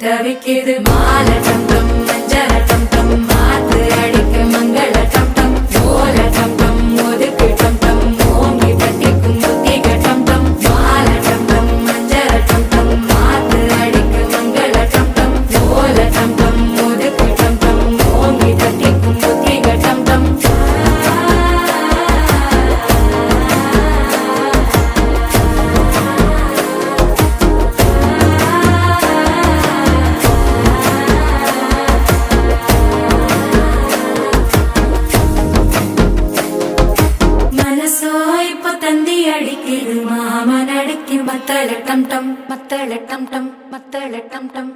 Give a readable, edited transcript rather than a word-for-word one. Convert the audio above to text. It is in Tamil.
தவிக்குது மாலை டம் டம் மஞ்சள டம் டம் மாத்து அடிக்க மங்கள டம் டம் ஓல டம் டம் ஒதுக்கு டம் டம் ஓங்கி தட்டிக்கும் புத்திக டம் டம் மாலை டம் டம் மஞ்சள டம் டம் மாத்து அடிக்க மங்கள டம் டம் ஓல டம் டம் ஒதுக்கு டம் டம் ஓங்கி தட்டிக்கும் புத்திக டம் டம் மனசோ இப்ப தந்தி அடிக்குது மாமன் அடிக்கு மத்தள டம் டம் மத்தள டம் டம் மத்தள டம் டம்